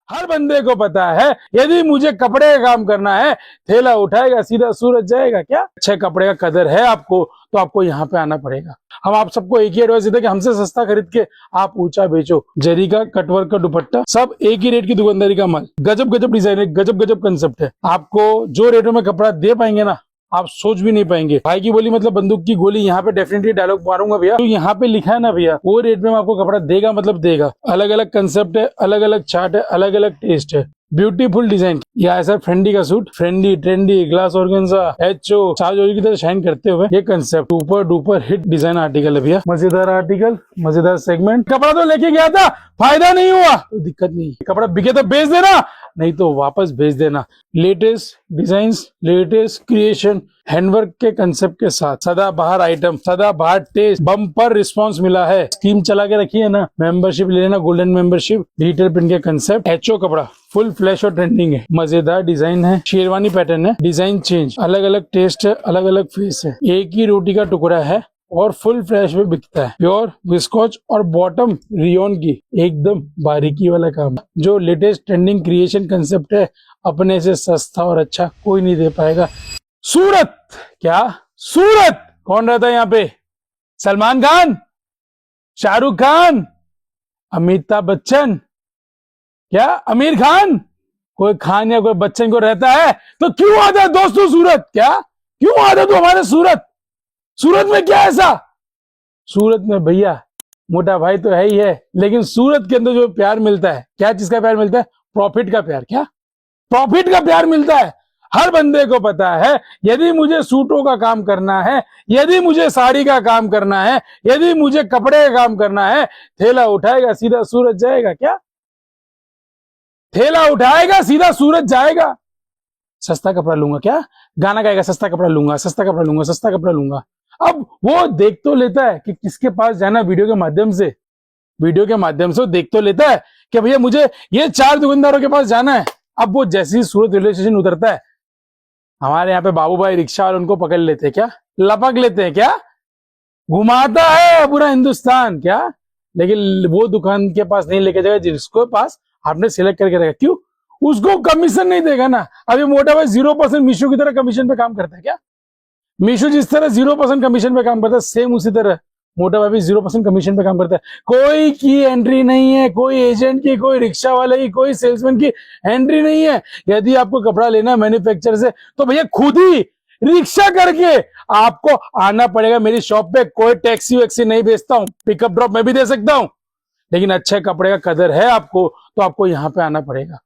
हर बंदे को पता है यदि मुझे कपड़े का काम करना है, थैला उठाएगा सीधा सूरज जाएगा। क्या अच्छे कपड़े का कदर है आपको तो आपको यहाँ पे आना पड़ेगा। हम आप सबको एक ही एडवाइस देते हैं कि हमसे सस्ता खरीद के आप ऊंचा बेचो। जरी का कटवर्क का दुपट्टा सब एक ही रेट की दुकानदारी का माल, गजब गजब डिजाइन है, गजब गजब कंसेप्ट है। आपको जो रेटों में कपड़ा दे पाएंगे ना, आप सोच भी नहीं पाएंगे। भाई की बोली मतलब बंदूक की गोली। यहाँ पे डेफिनेटली डायलॉग मारूंगा भैया, तो यहाँ पे लिखा है ना भैया, वो रेट में आपको कपड़ा देगा मतलब देगा। अलग अलग कंसेप्ट है, अलग अलग चार्ट है, अलग अलग टेस्ट है, ब्यूटीफुल डिजाइन। या ऐसा फ्रेंडी का सूट, फ्रेंडी trendy glass organza HO charge की तरह शाइन करते हुए ये concept super duper hit design article है भैया। मजेदार आर्टिकल, मजेदार सेगमेंट। कपड़ा तो लेके गया था, फायदा नहीं हुआ तो दिक्कत नहीं, कपड़ा बिके तो बेच देना, नहीं तो वापस भेज देना। Latest designs, latest creation, handwork के कंसेप्ट के साथ सदाबहार आइटम, सदाबहार टेस्ट, बम्पर रिस्पांस मिला है। स्कीम चला के रखी है ना, मेंबरशिप ले लेना, गोल्डन मेंबरशिप। डिजिटल प्रिंट के कंसेप्ट, एचओ कपड़ा फुल फ्लैश और ट्रेंडिंग है, मजेदार डिजाइन है, शेरवानी पैटर्न है, डिजाइन चेंज, अलग अलग टेस्ट है, अलग अलग फेस है। एक ही रोटी का टुकड़ा है और फुल फ्लैश में बिकता है। प्योर विस्कोच और बॉटम रियोन की एकदम बारीकी वाला काम। जो लेटेस्ट ट्रेंडिंग क्रिएशन कंसेप्ट है, अपने से सस्ता और अच्छा कोई नहीं दे पाएगा। सूरत, क्या सूरत कौन रहता है यहाँ पे? सलमान खान, शाहरुख खान, अमिताभ बच्चन, क्या आमिर खान? कोई खान या कोई बच्चन को रहता है तो क्यों आता है दोस्तों सूरत? क्या क्यों आता तू हमारे सूरत? सूरत में क्या ऐसा? सूरत में भैया मोटा भाई तो है ही है, लेकिन सूरत के अंदर जो प्यार मिलता है, क्या चीज का प्यार मिलता है? प्रॉफिट का प्यार। क्या प्रॉफिट का प्यार मिलता है। हर बंदे को पता है यदि मुझे सूटों का काम करना है, यदि मुझे साड़ी का काम करना है, यदि मुझे कपड़े का काम करना है, थैला उठाएगा सीधा सूरज जाएगा। क्या थैला उठाएगा सीधा सूरज जाएगा। सस्ता कपड़ा लूंगा, क्या गाना गाएगा, सस्ता कपड़ा लूंगा, सस्ता कपड़ा लूंगा, सस्ता कपड़ा लूंगा। अब वो देख तो लेता है कि किसके पास जाना, वीडियो के माध्यम से, वीडियो के माध्यम से वो देख तो लेता है कि भैया मुझे ये 4 दुकानदारों के पास जाना है। अब वो जैसे ही सूरत रेलवे स्टेशन उतरता है, हमारे यहाँ पे बाबू भाई रिक्शा वाले उनको पकड़ लेते हैं, क्या लपक लेते हैं, क्या घुमाता है पूरा हिंदुस्तान। क्या लेकिन वो दुकान के पास नहीं लेके जाएगा जिसको पास आपने सिलेक्ट करके रखा। क्यों? उसको कमीशन नहीं देगा ना। अभी मोटा भाई 0% मीशो की तरह कमीशन पे काम करता है। क्या मीशो जिस तरह 0% कमीशन पे काम करता है, सेम उसी तरह मोटा भाई भी 0% कमीशन पे काम करता है। कोई की एंट्री नहीं है, कोई एजेंट की, कोई रिक्शा वाले की, कोई सेल्समैन की एंट्री नहीं है। यदि आपको कपड़ा लेना है मैन्युफैक्चर से तो भैया खुद ही रिक्शा करके आपको आना पड़ेगा मेरी शॉप पे। कोई टैक्सी वैक्सी नहीं भेजता हूं, पिकअप ड्रॉप मैं भी दे सकता हूं, लेकिन अच्छे कपड़े का कदर है आपको तो आपको यहाँ पे आना पड़ेगा।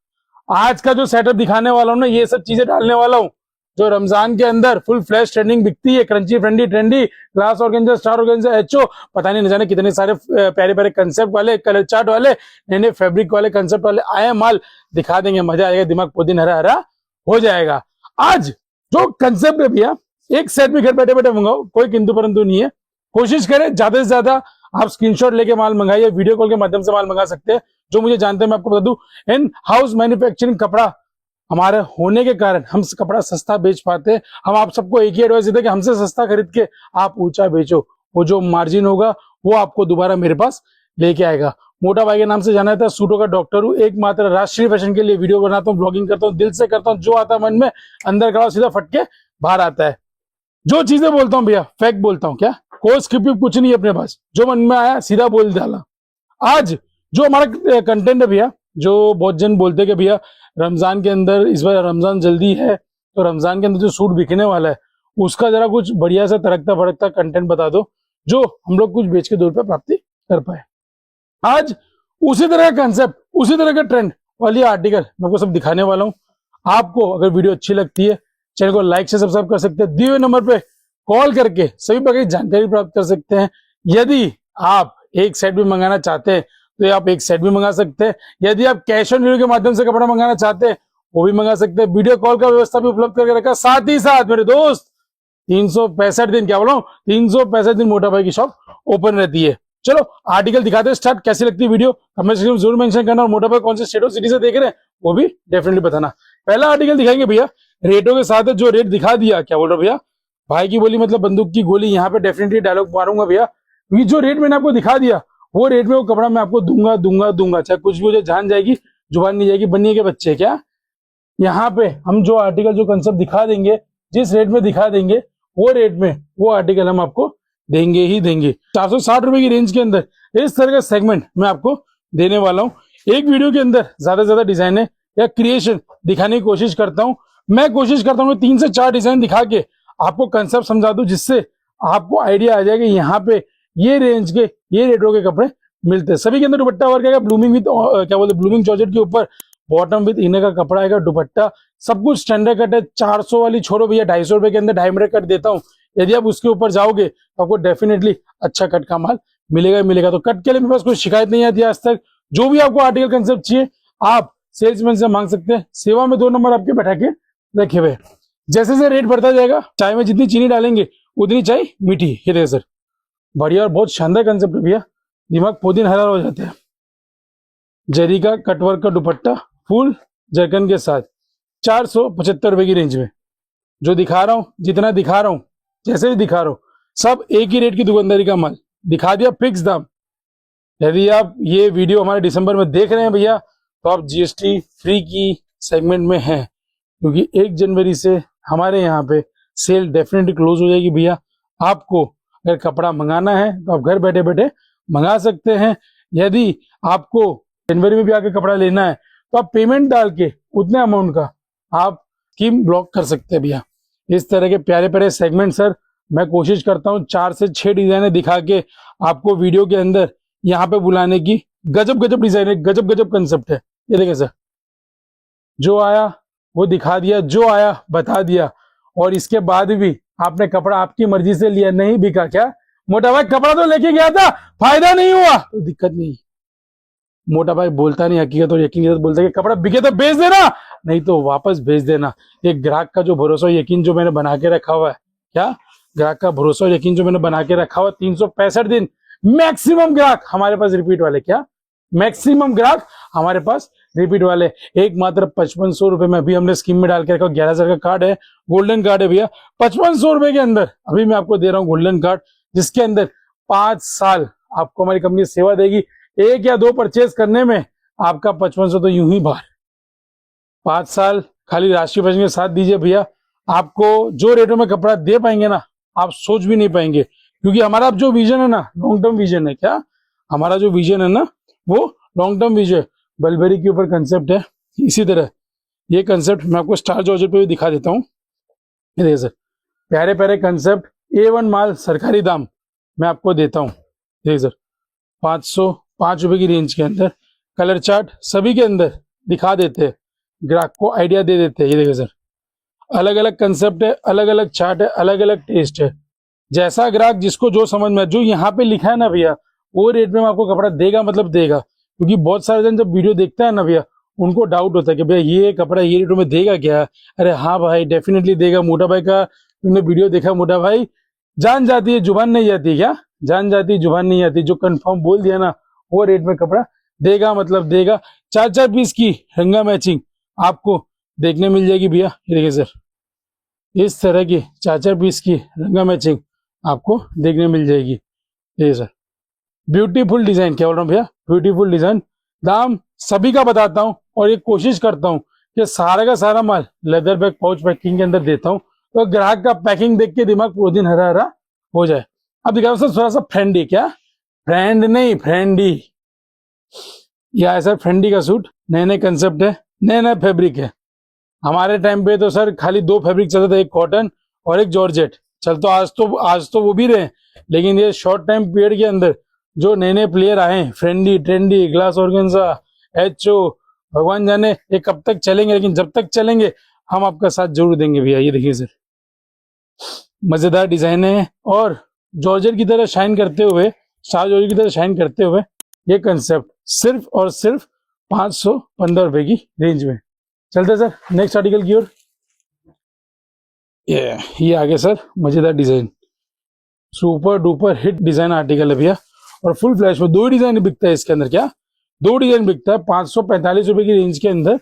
आज का जो सेटअप दिखाने वाला हूं ना, ये सब चीजें डालने वाला हूं जो रमजान के अंदर फुल फ्लैश ट्रेंडिंग बिकती है। क्रंची फ्रेंडी trendy glass organza, star organza, HO, पता नहीं न जाने कितने सारे प्यारे प्यारे कंसेप्ट वाले, कलर चार्ट वाले, नए नए फैब्रिक वाले कंसेप्ट वाले आए माल दिखा देंगे, मजा आएगा, दिमाग पुदीन हरा हरा हो जाएगा। आज जो कंसेप्ट है भैया, एक सेट में घर बैठे बैठे मंगाओ, कोई किंतु परंतु नहीं है। कोशिश करें ज्यादा से ज्यादा आप स्क्रीनशॉट लेके माल मंगाइए, वीडियो कॉल के माध्यम से माल मंगा सकते हैं। जो मुझे जानते हैं मैं आपको बता दूं, इन हाउस मैन्युफैक्चरिंग कपड़ा हमारे होने के कारण हम कपड़ा सस्ता बेच पाते हैं। हम आप सबको एक ही एडवाइस देते हैं कि हमसे सस्ता खरीद के आप ऊंचा बेचो। वो जो मार्जिन होगा वो आपको दोबारा मेरे पास लेके आएगा। मोटा भाई के नाम से जाना था, सूटों का डॉक्टर हूँ, एकमात्र राष्ट्रीय फैशन के लिए वीडियो बनाता हूँ, ब्लॉगिंग करता हूँ, दिल से करता हूँ, जो आता है मन में अंदर का सीधा फटके बाहर आता है। जो चीजें बोलता हूँ भैया फैक्ट बोलता हूँ। क्या कोई स्क्रिप्ट कुछ नहीं है अपने पास, जो मन में आया सीधा बोल डाला। आज जो हमारा कंटेंट है भैया, जो बहुत जन बोलते हैं कि भैया रमजान के अंदर, इस बार रमजान जल्दी है तो रमजान के अंदर जो सूट बिकने वाला है उसका जरा कुछ बढ़िया सा तड़कता भड़कता कंटेंट बता दो जो हम लोग कुछ बेच के 2 रुपए प्राप्ति कर पाए। आज उसी तरह का कंसेप्ट, उसी तरह का ट्रेंड वाली आर्टिकल मैं आपको सब दिखाने वाला हूँ। आपको अगर वीडियो अच्छी लगती है चैनल को लाइक से सब्सक्राइब कर सकते हैं, दिए हुए नंबर पे कॉल करके सभी प्रकार की जानकारी प्राप्त कर सकते हैं। यदि आप एक सेट भी मंगाना चाहते हैं तो आप एक सेट भी मंगा सकते हैं। यदि आप कैश ऑन डिलीवरी के माध्यम से कपड़ा मंगाना चाहते हैं वो भी मंगा सकते हैं। वीडियो कॉल का व्यवस्था भी उपलब्ध करके रखा। साथ ही साथ मेरे दोस्त 365 दिन, क्या बोला 365 दिन मोटा भाई की शॉप ओपन रहती है। चलो आर्टिकल दिखाते हैं स्टार्ट। कैसी लगती है वीडियो कमेंट सेक्शन में जरूर मेंशन करना, और मोटा भाई कौन से स्टेट और सिटी से देख रहे हैं वो भी डेफिनेटली बताना। पहला आर्टिकल दिखाएंगे भैया रेटों के साथ, जो रेट दिखा दिया, क्या बोल रहे भैया, भाई की बोली मतलब बंदूक की गोली। यहाँ पे डेफिनेटली डायलॉग मारूंगा भैया, क्योंकि जो रेट मैंने आपको दिखा दिया वो रेट में वो कपड़ा मैं आपको दूंगा दूंगा दूंगा, चाहे कुछ भी हो जाए, जान जाएगी जुबान नहीं जाएगी, बनिए के बच्चे क्या। यहाँ पे हम जो आर्टिकल जो कंसेप्ट दिखा देंगे, जिस रेट में दिखा देंगे वो रेट में वो आर्टिकल हम आपको देंगे ही देंगे। 460 रुपए की रेंज के अंदर इस तरह का सेगमेंट मैं आपको देने वाला हूँ। एक वीडियो के अंदर ज्यादा से ज्यादा डिजाइन या क्रिएशन दिखाने की कोशिश करता हूँ। मैं कोशिश करता हूँ 3 से 4 डिजाइन दिखा के आपको कंसेप्ट समझा दूं, जिससे आपको आइडिया आ जाएगा यहाँ पे ये रेंज के ये रेटों के कपड़े मिलते हैं। सभी के अंदर दुपट्टा वर्क आएगा, ब्लूमिंग विद क्या बोलते ब्लूमिंग जॉर्जेट के ऊपर, बॉटम विद इनर का कपड़ा आएगा, दुपट्टा सब कुछ स्टैंडर्ड कट है। 400 वाली छोड़ो भैया, 250 रुपए के अंदर 2.5 मीटर कट देता हूँ। यदि आप उसके ऊपर जाओगे तो आपको डेफिनेटली अच्छा कट का माल मिलेगा ही मिलेगा। तो कट के लिए मेरे पास कोई शिकायत नहीं आती आज तक। जो भी आपको आर्टिकल कंसेप्ट चाहिए आप सेल्समैन से मांग सकते हैं। सेवा में 2 नंबर आपके बैठा के रखे हुए। जैसे जैसे रेट बढ़ता जाएगा, चाय में जितनी चीनी डालेंगे उतनी चाय मीठी। ये देखिए सर, बढ़िया और बहुत शानदार कंसेप्ट है भैया, दिमाग पुदीन हरा हो जाते हैं। जरी का कटवर्क का दुपट्टा फुल जरकन के साथ 475 रुपए की रेंज में। जो दिखा रहा हूं, जितना दिखा रहा हूं, जैसे भी दिखा रहा हूं, सब एक ही रेट की दुकानदारी का माल दिखा दिया, फिक्स दाम। यदि आप ये वीडियो हमारे दिसंबर में देख रहे हैं भैया, तो आप जीएसटी फ्री की सेगमेंट में हैं, क्योंकि 1 जनवरी से हमारे यहाँ पे सेल डेफिनेटली क्लोज हो जाएगी भैया। आपको अगर कपड़ा मंगाना है तो आप घर बैठे बैठे मंगा सकते हैं। यदि आपको जनवरी में भी आके कपड़ा लेना है तो आप पेमेंट डाल के उतने अमाउंट का आप स्कीम ब्लॉक कर सकते हैं भैया। इस तरह के प्यारे प्यारे सेगमेंट सर मैं कोशिश करता हूँ 4 से 6 डिजाइने दिखा के आपको वीडियो के अंदर यहाँ पे बुलाने की। गजब गजब डिजाइन है, गजब गजब कंसेप्ट है। ये देखिए सर, जो आया वो दिखा दिया, जो आया बता दिया, और इसके बाद भी आपने कपड़ा आपकी मर्जी से लिया, नहीं बिका क्या? मोटा भाई कपड़ा तो लेके गया था, फायदा नहीं हुआ तो दिक्कत नहीं। मोटा भाई बोलता नहीं हकीकत और यकीन के साथ बोलता है कि कपड़ा बिके तो बेच देना, नहीं तो वापस भेज देना। एक ग्राहक का जो भरोसा और यकीन जो मैंने बना के रखा हुआ है, क्या ग्राहक का भरोसा और यकीन जो मैंने बना के रखा हुआ, 365 दिन मैक्सिमम ग्राहक हमारे पास रिपीट वाले, क्या मैक्सिमम ग्राहक हमारे पास रिपीट वाले। एक मात्र 5500 रुपए में अभी हमने स्कीम में डाल के रखा। 11,000 का कार्ड है, गोल्डन कार्ड है भैया। 5500 रुपए के अंदर अभी मैं आपको दे रहा हूँ गोल्डन कार्ड, जिसके अंदर 5 साल आपको हमारी कंपनी सेवा देगी। 1 या 2 परचेज करने में आपका 5500 तो यूं ही बाहर। 5 साल खाली राशि बचने के साथ दीजिए भैया। आपको जो रेटों में कपड़ा दे पाएंगे ना, आप सोच भी नहीं पाएंगे, क्योंकि हमारा जो विजन है ना, लॉन्ग टर्म विजन है। क्या हमारा जो विजन है ना, वो लॉन्ग टर्म विजन। बलबेरी के ऊपर कंसेप्ट है। इसी तरह ये कंसेप्ट मैं आपको स्टार जॉर्जेट पे भी दिखा देता हूँ। ये देखिए सर, प्यारे प्यारे कंसेप्ट, A1 माल, सरकारी दाम मैं आपको देता हूँ। देखिए सर, 505 रुपए की रेंज के अंदर कलर चार्ट सभी के अंदर दिखा देते हैं, ग्राहक को आइडिया दे देते हैं। ये देखिए सर, अलग अलग कंसेप्ट है, अलग अलग चार्ट है, अलग अलग टेस्ट है। जैसा ग्राहक जिसको जो समझ में, जो यहाँ पे लिखा है ना भैया, वो रेट में आपको कपड़ा देगा, मतलब देगा। क्योंकि बहुत सारे जन जब वीडियो देखता है ना भैया, उनको डाउट होता है कि भैया ये कपड़ा ये रेटों में देगा क्या? अरे हाँ भाई, डेफिनेटली देगा। मोटा भाई का तुमने वीडियो देखा, मोटा भाई जान जाती है जुबान नहीं जाती, क्या जान जाती है जुबान नहीं आती। जो कंफर्म बोल दिया ना, वो रेट में कपड़ा देगा, मतलब देगा। 4-4 पीस की रंगा मैचिंग आपको देखने मिल जाएगी भैया। ये देखिए सर, इस तरह की 4-4 पीस की रंगा मैचिंग आपको देखने मिल जाएगी। ये सर, ब्यूटीफुल डिजाइन, क्या बोल रहा हूँ भैया, ब्यूटीफुल डिजाइन। दाम सभी का बताता हूँ और ये कोशिश करता हूँ कि सारा का सारा माल लेदर बैग पाउच पैकिंग के अंदर देता हूँ, तो ग्राहक का पैकिंग देख के दिमाग पूरा दिन हरा हरा हो जाए। अब दिखाओ सर थोड़ा सा फ्रेंडी, क्या फ्रेंड नहीं फ्रेंडी, या सर फ्रेंडी का सूट, नए नए कंसेप्ट है, नए नए फैब्रिक है। हमारे टाइम पे तो सर खाली 2 फैब्रिक चलता था, एक कॉटन और एक जॉर्जेट। चल तो आज तो वो भी रहे, लेकिन ये शॉर्ट टाइम पीरियड के अंदर जो नए नए प्लेयर आए, फ्रेंडी, ट्रेंडी, ग्लास ऑर्गेन्जा, एचओ, भगवान जाने ये कब तक चलेंगे, लेकिन जब तक चलेंगे हम आपका साथ जरूर देंगे भैया। ये देखिए सर, मजेदार डिजाइन है और जॉर्जेट की तरह शाइन करते हुए, स्टार जॉर्जेट की तरह शाइन करते हुए ये कंसेप्ट सिर्फ और सिर्फ 515 रुपए की रेंज में। चलते सर नेक्स्ट आर्टिकल की ओर। ये आगे सर मजेदार design, super duper hit design article है भैया, और फुल फ्लैश में 2 डिजाइन बिकता है इसके अंदर। क्या 2 डिजाइन बिकता है। 545 रुपए की रेंज के अंदर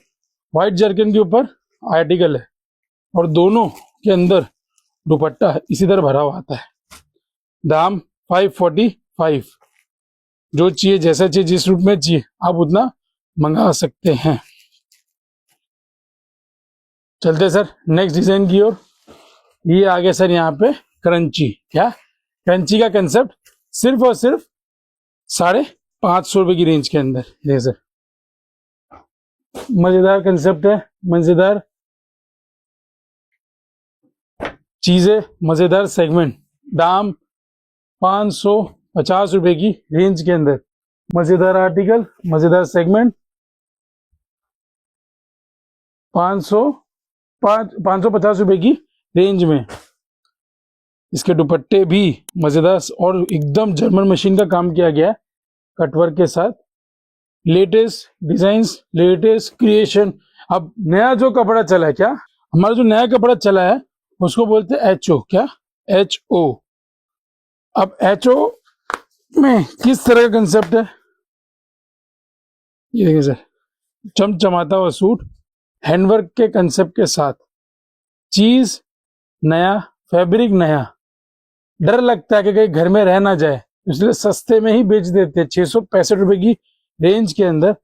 व्हाइट जर्कन के ऊपर आर्टिकल है, और दोनों के अंदर दुपट्टा इसी तरह भरा हुआ आता है। दाम 545। जो चाहिए, जैसा चाहिए, जिस रूप में चाहिए आप उतना मंगा सकते हैं। चलते सर नेक्स्ट डिजाइन की ओर। ये आगे सर यहाँ पे क्रंची, क्या क्रंची का कंसेप्ट सिर्फ और सिर्फ 550 रुपए की रेंज के अंदर। ये सर मजेदार कंसेप्ट है, मजेदार चीजें, मजेदार सेगमेंट। दाम 550 रुपए की रेंज के अंदर, मजेदार आर्टिकल, मजेदार सेगमेंट। 550 रुपए की रेंज में। इसके दुपट्टे भी मजेदार और एकदम जर्मन मशीन का काम किया गया है कटवर्क के साथ। Latest designs, latest creation. अब नया जो कपड़ा चला है, क्या हमारा जो नया कपड़ा चला है उसको बोलते हैं HO। क्या HO। अब HO में किस तरह का कंसेप्ट है, ये देखिए सर, चमचमाता हुआ सूट, हैंडवर्क के कंसेप्ट के साथ, चीज नया, फैब्रिक नया। डर लगता है कि कहीं घर में रह ना जाए, इसलिए सस्ते में ही बेच देते हैं। 665 रुपए की रेंज के अंदर।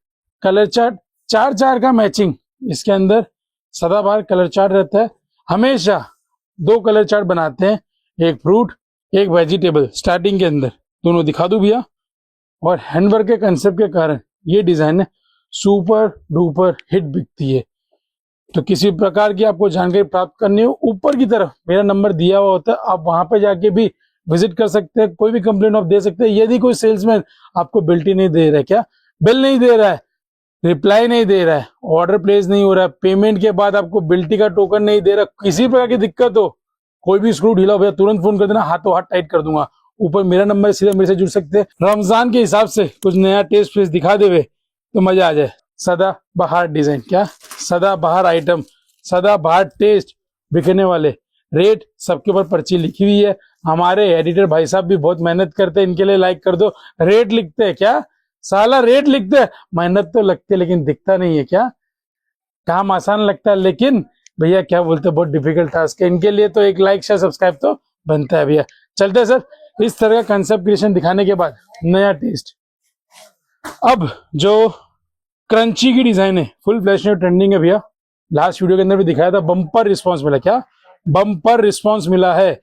कलर चार्ट 4 का मैचिंग इसके अंदर सदाबहार कलर चार्ट रहता है। हमेशा 2 कलर चार्ट बनाते हैं, एक फ्रूट एक वेजिटेबल स्टार्टिंग के अंदर। दोनों दिखा दूं भैया। और हैंडवर्क के कंसेप्ट के कारण ये डिजाइन सुपर डुपर हिट बिकती है। तो किसी प्रकार की आपको जानकारी प्राप्त करनी हो, ऊपर की तरफ मेरा नंबर दिया हुआ होता है, आप वहां पे जाके भी विजिट कर सकते हैं। कोई भी कंप्लेंट आप दे सकते हैं। यदि कोई सेल्समैन आपको बिल्टी नहीं दे रहा है, क्या बिल नहीं दे रहा है, रिप्लाई नहीं दे रहा है, ऑर्डर प्लेस नहीं हो रहा है, पेमेंट के बाद आपको बिल्टी का टोकन नहीं दे रहा, किसी प्रकार की दिक्कत हो, कोई भी स्क्रू ढीला हो भैया तुरंत फोन कर देना, हाथों हाथ टाइट कर दूंगा। ऊपर मेरा नंबर, सीधा मेरे से जुड़ सकते हैं। रमजान के हिसाब से कुछ नया टेस्ट फेस्ट दिखा देवे तो मजा आ जाए। सदा बहार डिजाइन, क्या सदा बहार आइटम, सदा बहार टेस्ट बिकने वाले। रेट सबके ऊपर पर्ची लिखी हुई है। हमारे एडिटर भाई साहब भी बहुत मेहनत करते हैं, इनके लिए लाइक कर दो। रेट लिखते हैं, क्या साला रेट लिखते हैं, मेहनत तो लगती है लेकिन दिखता नहीं है। क्या काम आसान लगता है लेकिन भैया क्या बोलते हैं, बहुत डिफिकल्ट टास्क है। इनके लिए तो एक लाइक शेयर सब्सक्राइब तो बनता है भैया। चलते हैं सर, इस तरह का कंसेप्ट क्रिएशन दिखाने के बाद नया टेस्ट। अब जो क्रंची की डिजाइन है, फुल फ्लैश में ट्रेंडिंग है भैया। लास्ट वीडियो के अंदर भी दिखाया था, बम्पर रिस्पांस मिला। क्या बम्पर रिस्पांस मिला है।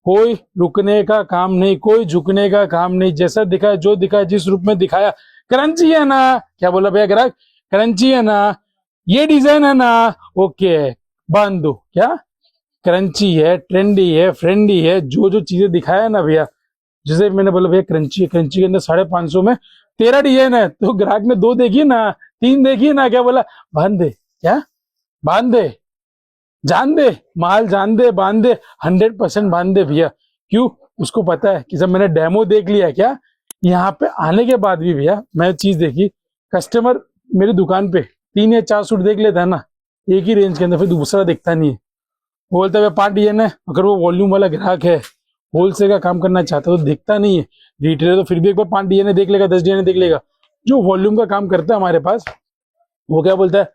कोई रुकने का काम नहीं, कोई झुकने का काम नहीं। जैसा दिखाया, जो दिखाया, जिस रूप में दिखाया, क्रंची है ना, क्या बोला भैया ग्राहक, क्रंची है ना, ये डिजाइन है ना, ओके बांध दो। क्या क्रंची है, ट्रेंडी है, फ्रेंडी है, जो जो चीजें दिखाया ना भैया। जैसे मैंने बोला भैया क्रंची, क्रंची के अंदर 550 में 13 डिजाइन है, तो ग्राहक ने 2 देखी ना, 3 देखी ना, क्या बोला बांध दे, क्या बांध दे, जान दे, माल जान दे, बांध दे, 100% बांध दे भैया। क्यों, उसको पता है कि जब मैंने डेमो देख लिया, क्या यहाँ पे आने के बाद भी भैया मैं चीज देखी, कस्टमर मेरी दुकान पे 3 या 4 सूट देख लेता है ना एक ही रेंज के अंदर, फिर दूसरा दिखता नहीं है। वो बोलता है 5 डिजाइन है। अगर वो वॉल्यूम वाला ग्राहक है, होलसेल का काम करना चाहता है, तो दिखता नहीं है। रिटेलर तो फिर भी एक बार 5 डिजाइन देख लेगा, 10 डिजाइन देख लेगा। जो वॉल्यूम का काम करता है हमारे पास, वो क्या बोलता है,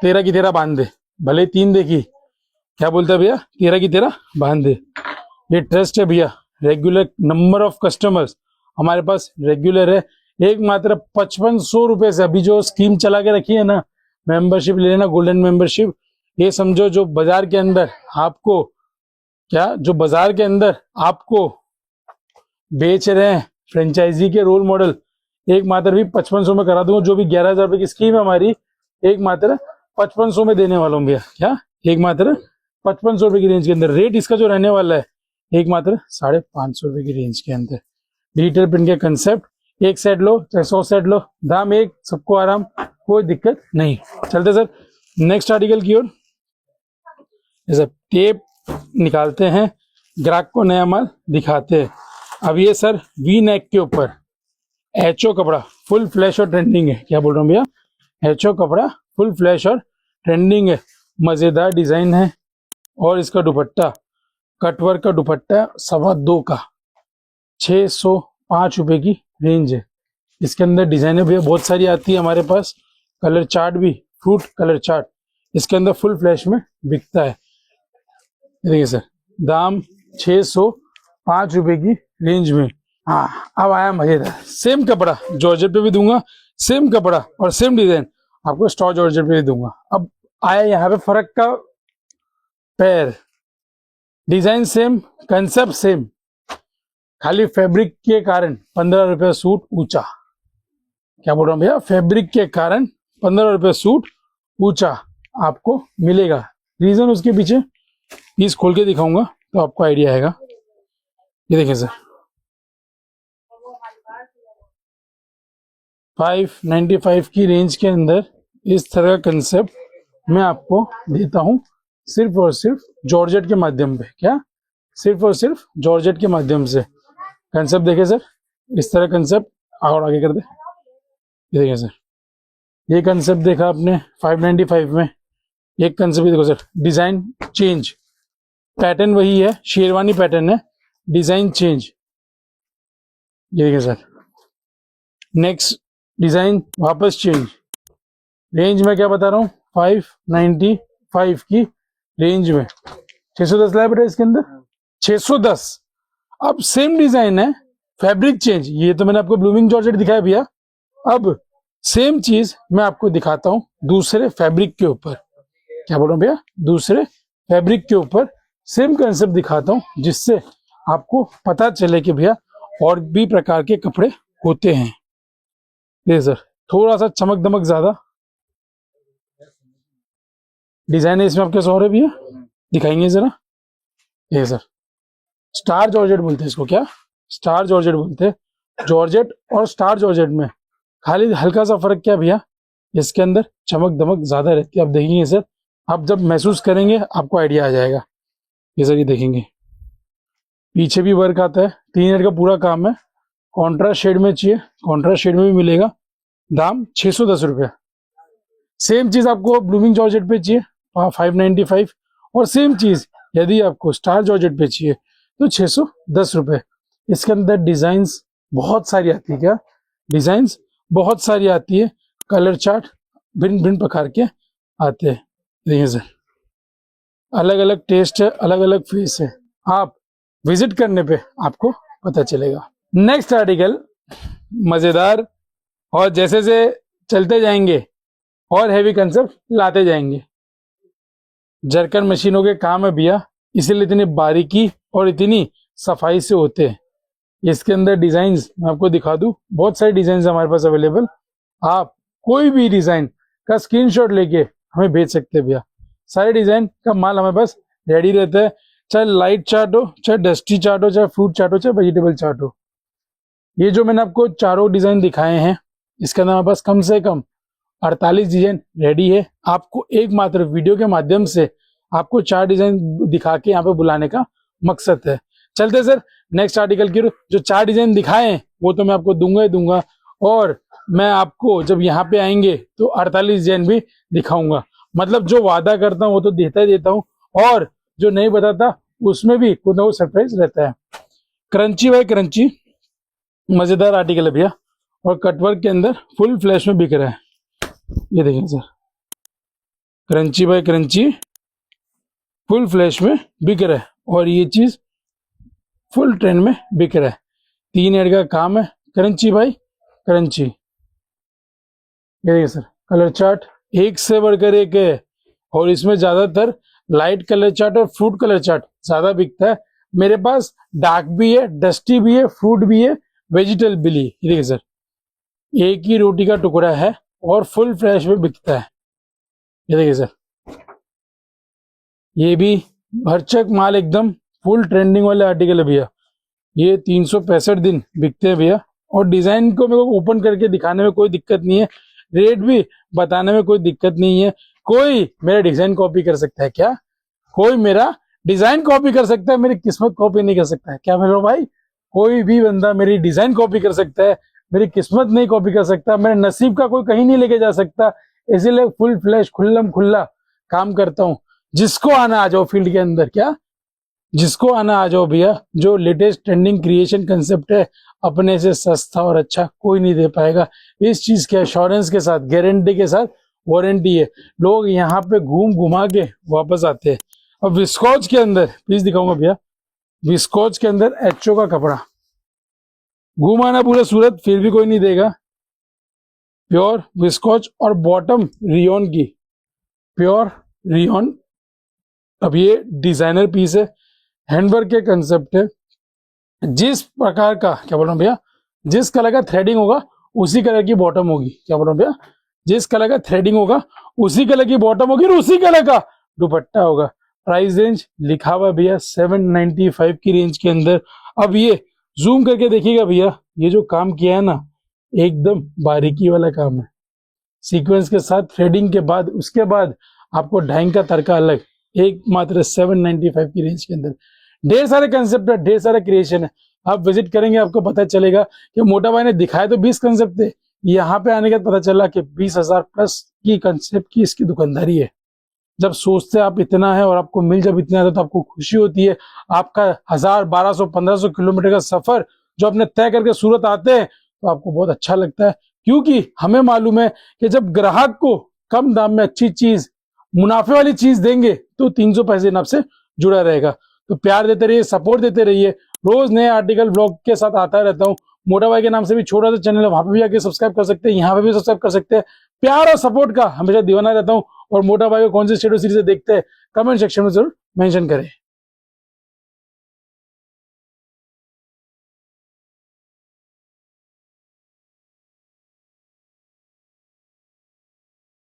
13 की 13 बांध दे, भले 3 देखी, क्या बोलता है भैया 13 की 13 बांध दे। ये ट्रस्ट है भैया। रेगुलर नंबर ऑफ कस्टमर्स हमारे पास रेगुलर है। एक मात्र 5500 रुपए से अभी जो स्कीम चला के रखी है ना, मेंबरशिप ले लेना, गोल्डन मेंबरशिप। ये समझो जो बाजार के अंदर आपको, क्या जो बाजार के अंदर आपको बेच रहे हैं फ्रेंचाइजी के रोल मॉडल, एक मात्र भी 5500 में करा दूंगा। जो भी 11,000 रुपए की स्कीम है हमारी, एक मात्र 5500 में देने वाला हूँ भैया। क्या एक मात्र 5500 रुपए की रेंज के अंदर। रेट इसका जो रहने वाला है, एक मात्र 550 रुपए की रेंज के अंदर। डिजिटल प्रिंट के कंसेप्ट, एक सेट लो चाहे 100 सेट लो, दाम एक, सबको आराम, कोई दिक्कत नहीं। चलते सर नेक्स्ट आर्टिकल की ओर। जैसे टेप निकालते हैं, ग्राहक को नया माल दिखाते हैं। अब ये सर वी नेक के ऊपर HO कपड़ा, फुल फ्लैश और ट्रेंडिंग है। क्या बोल रहा हूँ भैया, HO कपड़ा फुल फ्लैश और ट्रेंडिंग है। मजेदार डिजाइन है। और इसका दुपट्टा, कटवर्क का दुपट्टा 2.25 का, 605 रुपए की रेंज है। इसके अंदर डिजाइनें भी बहुत सारी आती है हमारे पास। कलर चार्ट भी, फ्रूट कलर चार्ट इसके अंदर फुल फ्लैश में बिकता है। देखिए सर, दाम 605 रुपए की रेंज में। हाँ अब आया मजेदार, सेम कपड़ा जॉर्जेट पे भी दूंगा, सेम कपड़ा और सेम डिजाइन आपको स्टॉल जॉर्जेट पे दूंगा। अब आया यहाँ पे फर्क का पैर, डिजाइन सेम, कंसेप्ट सेम, खाली फैब्रिक के कारण 15 रुपये सूट ऊंचा। क्या बोल रहा हूँ भैया, फैब्रिक के कारण 15 रुपये सूट ऊंचा आपको मिलेगा। रीजन उसके पीछे पीस खोल के दिखाऊंगा तो आपको आइडिया आएगा। ये देखिए सर, 595 की रेंज के अंदर इस तरह का कंसेप्ट मैं आपको देता हूं, सिर्फ और सिर्फ जॉर्जेट के माध्यम पे। क्या, सिर्फ और सिर्फ जॉर्जेट के माध्यम से। कंसेप्ट देखे सर, इस तरह कंसेप्ट और आगे कर दे। ये देखिए सर, ये कंसेप्ट देखा आपने 595 में। एक कंसेप्ट देखो सर, डिजाइन चेंज, पैटर्न वही है, शेरवानी पैटर्न है, डिजाइन चेंज। ये देखिए सर, नेक्स्ट डिजाइन वापस चेंज। रेंज में क्या बता रहा हूँ, 595 की रेंज में 610 लाया बेटा इसके अंदर, 610। अब सेम डिजाइन है, फैब्रिक चेंज। ये तो मैंने आपको ब्लूमिंग जॉर्जेट दिखाया भैया। अब सेम चीज मैं आपको दिखाता हूं दूसरे फैब्रिक के ऊपर। क्या बोल रहा हूं भैया, दूसरे फैब्रिक के ऊपर सेम कंसेप्ट दिखाता हूं, जिससे आपको पता चले कि भैया और भी प्रकार के कपड़े होते हैं। ये सर, थोड़ा सा चमक दमक ज्यादा डिजाइन है इसमें आपके सौ रहे भैया, दिखाएंगे जरा। ये सर, स्टार जॉर्जेट बोलते हैं इसको। क्या, स्टार जॉर्जेट बोलते हैं। जॉर्जेट और स्टार जॉर्जेट में खाली हल्का सा फर्क क्या भैया, इसके अंदर चमक दमक ज्यादा रहती है। आप देखेंगे सर, आप जब महसूस करेंगे आपको आइडिया आ जाएगा। ये सर, ये देखेंगे पीछे भी वर्क आता है, 3 मिनट का पूरा काम है। कॉन्ट्रास्ट शेड में चाहिए, कॉन्ट्रास्ट शेड में भी मिलेगा। दाम 610 रुपया। सेम चीज आपको ब्लूमिंग जॉर्जेट पे चाहिए 595, और सेम चीज यदि आपको स्टार जॉर्जेट पे चाहिए तो 610 रुपए। इसके अंदर डिजाइन्स बहुत सारी आती है। क्या, डिजाइन्स बहुत सारी आती है, कलर चार्ट भिन्न भिन्न प्रकार के आते हैं। देखिए सर, अलग अलग टेस्ट है, अलग अलग फेस है, आप विजिट करने पे आपको पता चलेगा। नेक्स्ट आर्टिकल मजेदार, और जैसे से चलते जाएंगे और हैवी कंसेप्ट लाते जाएंगे। जरकन मशीनों के काम है भैया, इसीलिए इतनी बारीकी और इतनी सफाई से होते हैं। इसके अंदर डिजाइन्स मैं आपको दिखा दूं, बहुत सारे डिजाइन हमारे पास अवेलेबल। आप कोई भी डिजाइन का स्क्रीनशॉट लेके हमें भेज सकते हैं भैया। सारे डिजाइन का माल हमारे पास रेडी रहता है, चाहे लाइट चार्ट हो, चाहे डस्टी चार्ट हो, चाहे फ्रूट चार्ट हो, चाहे वेजिटेबल चार्ट हो। ये जो मैंने आपको चारों डिजाइन दिखाए हैं, इसके अंदर हमारे पास कम से कम 48 डिजाइन रेडी है। आपको एकमात्र वीडियो के माध्यम से आपको 4 डिजाइन दिखा के यहाँ पे बुलाने का मकसद है। चलते सर नेक्स्ट आर्टिकल की। जो 4 डिजाइन दिखाए हैं वो तो मैं आपको दूंगा ही दूंगा, और मैं आपको जब यहाँ पे आएंगे तो 48 डिजाइन भी दिखाऊंगा। मतलब जो वादा करता हूँ वो तो देता ही देता हूँ, और जो नहीं बताता उसमें भी कुछ ना कुछ सरप्राइज रहता है। क्रंची बाय क्रंची मजेदार आर्टिकल है भैया, और कटवर्क के अंदर फुल फ्लैश में बिक रहा है। ये देखिए sir, crunchy by crunchy full flash में बिक रहा है, और ये चीज फुल ट्रेंड में बिक रहा है। 3 एड का काम है, क्रंची बाय क्रंची। ये देखिए सर, कलर चार्ट एक से बढ़कर एक है, और इसमें ज्यादातर लाइट कलर चार्ट और फ्रूट कलर चार्ट ज्यादा बिकता है। मेरे पास डार्क भी है, डस्टी भी है, फ्रूट भी है, वेजिटेबल भी है। ये देखिए सर, एक ही रोटी का टुकड़ा है और फुल फ्रेश में बिकता है। ये देखिए सर, ये भी भरचक माल, एकदम फुल ट्रेंडिंग वाले आर्टिकल है भैया। ये 365 दिन बिकते हैं भैया, और डिजाइन को मेरे को ओपन करके दिखाने में कोई दिक्कत नहीं है, रेट भी बताने में कोई दिक्कत नहीं है। कोई मेरा डिजाइन कॉपी कर सकता है क्या? कोई मेरा डिजाइन कॉपी कर सकता है, मेरी किस्मत कॉपी नहीं कर सकता है क्या मेरे भाई? कोई भी बंदा मेरी डिजाइन कॉपी कर सकता है, मेरी किस्मत नहीं कॉपी कर सकता, मेरे नसीब का कोई कहीं नहीं लेके जा सकता। इसीलिए फुल फ्लैश खुल्लम खुल्ला काम करता हूँ। जिसको आना आ जाओ फील्ड के अंदर, क्या जिसको आना आ जाओ भैया। जो लेटेस्ट ट्रेंडिंग क्रिएशन कंसेप्ट है, अपने से सस्ता और अच्छा कोई नहीं दे पाएगा। इस चीज के एश्योरेंस के साथ, गारंटी के साथ, वारंटी है। लोग यहाँ पे घूम घुमा के वापस आते हैं। अब विस्कोच के अंदर पीस दिखाऊंगा भैया। विस्कोच के अंदर एचओ का कपड़ा, घुमाना पूरा सूरत फिर भी कोई नहीं देगा। प्योर विस्कोच और बॉटम रियोन की, प्योर रियोन। अब ये डिजाइनर पीस है, हैंडवर्क के कंसेप्ट है। जिस प्रकार का, क्या बोल रहा हूँ भैया, जिस कलर का थ्रेडिंग होगा उसी कलर की बॉटम होगी। क्या बोल रहा हूँ भैया, जिस कलर का थ्रेडिंग होगा उसी कलर की बॉटम होगी और उसी कलर का दुपट्टा होगा। प्राइस रेंज लिखा हुआ भैया 795 की रेंज के अंदर। अब ये जूम करके देखिएगा भैया, ये जो काम किया है ना, एकदम बारीकी वाला काम है, सीक्वेंस के साथ थ्रेडिंग के बाद, उसके बाद आपको ढाई का तड़का अलग, एक मात्र 795 की रेंज के अंदर। ढेर सारे कंसेप्ट है, ढेर सारे क्रिएशन है। आप विजिट करेंगे आपको पता चलेगा कि मोटा भाई ने दिखाए तो 20 कंसेप्ट थे, यहाँ पे आने के बाद पता चला कि 20,000 प्लस की कंसेप्ट की इसकी दुकानदारी है। जब सोचते आप इतना है और आपको मिल जब इतना है तो आपको खुशी होती है। आपका 1000, 1200, 1500 किलोमीटर का सफर जो अपने तय करके सूरत आते हैं तो आपको बहुत अच्छा लगता है, क्योंकि हमें मालूम है कि जब ग्राहक को कम दाम में अच्छी चीज, मुनाफे वाली चीज देंगे तो 300 पैसे इन आपसे जुड़ा रहेगा। तो प्यार देते रहिए, सपोर्ट देते रहिए। रोज नए आर्टिकल ब्लॉग के साथ आता रहता हूँ। मोटा भाई के नाम से भी छोटा सा चैनल है, वहां पे भी आके सब्सक्राइब कर सकते हैं, यहाँ पे भी सब्सक्राइब कर सकते हैं। प्यार और सपोर्ट का हमेशा दीवाना रहता हूँ। और मोटा भाई को कौन से शेडो सीरीज देखते हैं कमेंट सेक्शन में जरूर मेंशन करें।